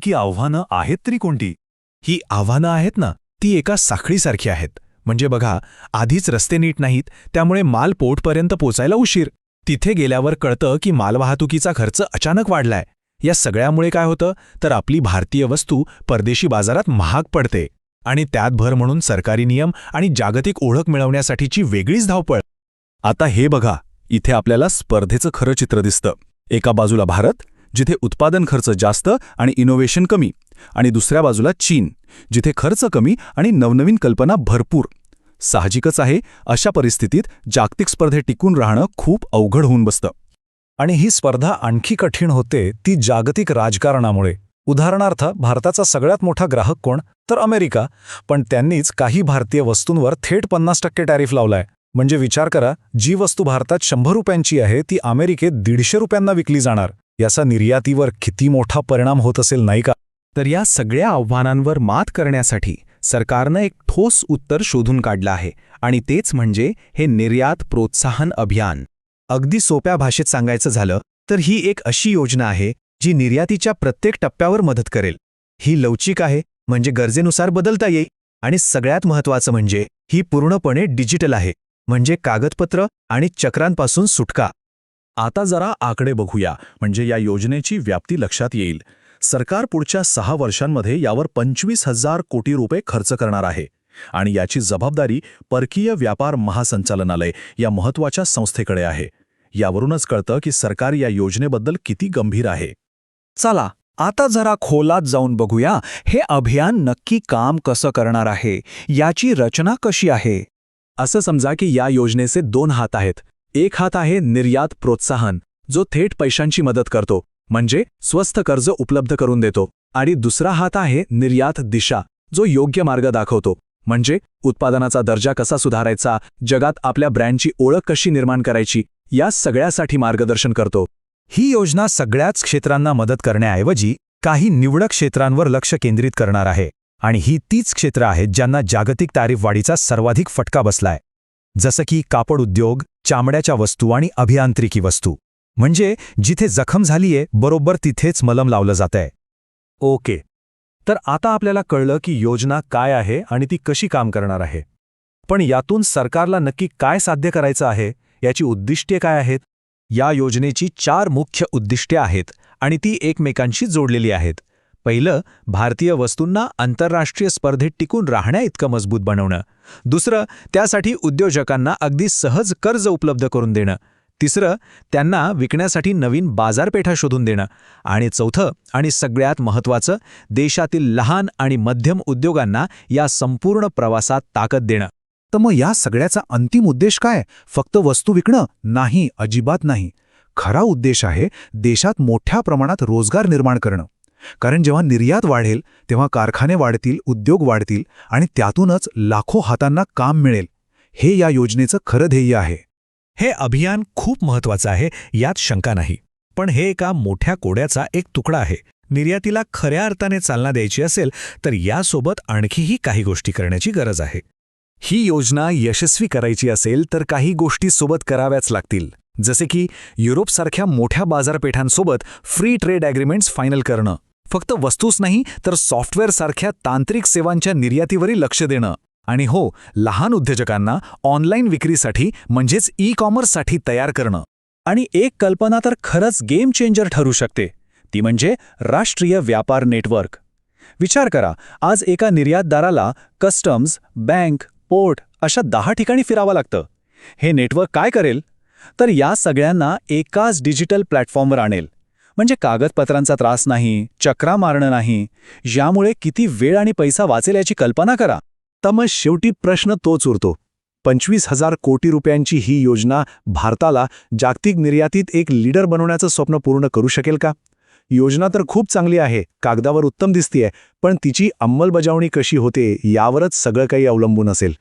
की आव्हानं आहेत तरी कोणती? ही आव्हानं आहेत ना, ती एका साखळीसारखी आहेत. म्हणजे बघा, आधीच रस्ते नीट नाहीत, त्यामुळे माल पोर्टपर्यंत पोचायला उशीर. तिथे गेल्यावर कळतं की मालवाहतुकीचा खर्च अचानक वाढलाय. या सगळ्यामुळे काय होतं, तर आपली भारतीय वस्तू परदेशी बाजारात महाग पडते. आणि त्यात भर म्हणून सरकारी नियम आणि जागतिक ओळख मिळवण्यासाठीची वेगळीच धावपळ. आता हे बघा, इथे आपल्याला स्पर्धेचं खरं चित्र दिसतं. एका बाजूला भारत, जिथे उत्पादन खर्च जास्त आणि इनोव्हेशन कमी, आणि दुसऱ्या बाजूला चीन, जिथे खर्च कमी आणि नवनवीन कल्पना भरपूर. साहजिकच आहे, अशा परिस्थितीत जागतिक स्पर्धेत टिकून राहणं खूप अवघड होऊन बसतं. आणि ही स्पर्धा आणखी कठीण होते ती जागतिक राजकारणामुळे. उदाहरणार्थ, भारताचा सगळ्यात मोठा ग्राहक कोण? तर अमेरिका. पण त्यांनीच काही भारतीय वस्तूंवर थेट 50% टॅरिफ लावलाय. म्हणजे विचार करा, जी वस्तू भारतात 100 रुपयांची आहे ती अमेरिकेत 150 रुपयांना विकली जाणार. याचा निर्यातीवर किती मोठा परिणाम होत असेल, नाही का? तर या सगळ्या आव्हानांवर मात करण्यासाठी सरकारनं एक ठोस उत्तर शोधून काढलं आहे, आणि तेच म्हणजे हे निर्यात प्रोत्साहन अभियान. अगदी सोप्या भाषेत सांगायचं झालं तर ही एक अशी योजना आहे जी निर्यातीच्या प्रत्येक टप्प्यावर मदत करेल. ही लवचिक आहे, म्हणजे गरजेनुसार बदलता येईल. आणि सगळ्यात महत्त्वाचं म्हणजे ही पूर्णपणे डिजिटल आहे, म्हणजे कागदपत्र आणि चक्रांपासून सुटका. आता जरा आकडे बघूया, म्हणजे या योजनेची व्याप्ती लक्षात येईल. सरकार पुढच्या 6 वर्षांमध्ये यावर 25,000 कोटी रुपये खर्च करणार आहे. आणि याची जबाबदारी परकीय व्यापार महासंचालनालय या महत्त्वाच्या संस्थेकडे आहे. यावरूनच कळतं की सरकार या योजनेबद्दल किती गंभीर आहे. चला, आता जरा खोलात जाऊन बघूया, हे अभियान नक्की काम कसं करणार आहे, याची रचना कशी आहे. असं समजा की या योजनेचे 2 हात आहेत. एक हात आहे निर्यात प्रोत्साहन, जो थेट पैशांची मदत करतो, म्हणजे स्वस्त कर्ज उपलब्ध करून देतो. आणि दुसरा हात आहे निर्यात दिशा, जो योग्य मार्ग दाखवतो, म्हणजे उत्पादनाचा दर्जा कसा सुधारायचा, जगात आपल्या ब्रँडची ओळख कशी निर्माण करायची, या सगळ्यासाठी मार्गदर्शन करतो. ही योजना सगळ्याच क्षेत्रांना मदत करण्याऐवजी काही निवडक क्षेत्रांवर लक्ष केंद्रित करणार आहे. आणि ही तीच क्षेत्र आहेत ज्यांना जागतिक तारीफ वाढीचा सर्वाधिक फटका बसलाय. जसं की कापड उद्योग, चामड्याच्या वस्तू आणि अभियांत्रिकी वस्तू. म्हणजे जिथे जखम झालीये बरोबर तिथेच मलम लावलं जातंय. ओके, तर आता आपल्याला कळलं की योजना काय आहे आणि ती कशी काम करणार आहे. पण यातून सरकारला नक्की काय साध्य करायचं आहे, याची उद्दिष्टे काय आहेत? या योजनेची 4 मुख्य उद्दिष्टे आहेत आणि ती एकमेकांशी जोडलेली आहेत. पहिलं, भारतीय वस्तूंना आंतरराष्ट्रीय स्पर्धेत टिकून राहण्याइतकं मजबूत बनवणं. दुसरं, त्यासाठी उद्योजकांना अगदी सहज कर्ज उपलब्ध करून देणं. तिसरं, त्यांना विकण्यासाठी नवीन बाजारपेठा शोधून देणं. आणि चौथं आणि सगळ्यात महत्त्वाचं, देशातील लहान आणि मध्यम उद्योगांना या संपूर्ण प्रवासात ताकद देणं. तर मग या सगळ्याचा अंतिम उद्देश काय? फक्त वस्तू विकणं? नाही, अजिबात नाही. खरा उद्देश आहे देशात मोठ्या प्रमाणात रोजगार निर्माण करणं. कारण जेव्हा निर्यात वाढेल तेव्हा कारखाने वाढतील, उद्योग वाढतील आणि त्यातूनच लाखो हातांना काम मिळेल. हे या योजनेचं खरं ध्येय आहे. हे अभियान खूप महत्त्वाचं आहे, यात शंका नाही. पण हे एका मोठ्या कोड्याचा एक तुकडा आहे. निर्यातीला खऱ्या अर्थाने चालना द्यायची असेल तर यासोबत आणखीही काही गोष्टी करण्याची गरज आहे. ही योजना यशस्वी करायची असेल तर काही गोष्टी सोबत कराव्याच लागतील. जसे की युरोपसारख्या मोठ्या बाजारपेठांसोबत फ्री ट्रेड ॲग्रीमेंट्स फायनल करणं. फक्त वस्तूच नाही तर सॉफ्टवेअरसारख्या तांत्रिक सेवांच्या निर्यातीवरही लक्ष देणं. आणि हो, लहान उद्योजकांना ऑनलाईन विक्रीसाठी म्हणजेच ई-कॉमर्ससाठी तयार करणं. आणि एक कल्पना तर खरंच गेम चेंजर ठरू शकते, ती म्हणजे राष्ट्रीय व्यापार नेटवर्क. विचार करा, आज एका निर्यातदाराला कस्टम्स, बँक, पोर्ट अशा 10 ठिकाणी फिरावं लागतं. हे नेटवर्क काय करेल? तर या सगळ्यांना एकाच डिजिटल प्लॅटफॉर्मवर आणेल. म्हणजे कागदपत्रांचा त्रास नाही, चक्रा मारणं नाही. यामुळे किती वेळ आणि पैसा वाचेल याची कल्पना करा. तर मग शेवटी प्रश्न तोच उरतो, 25,000 कोटी रुपयांची ही योजना भारताला जागतिक निर्यातीत एक लीडर बनवण्याचं स्वप्न पूर्ण करू शकेल का? योजना तर खूप चांगली आहे, कागदावर उत्तम दिसतीये, पण तिची अंमलबजावणी कशी होते यावरच सगळं काही अवलंबून असेल.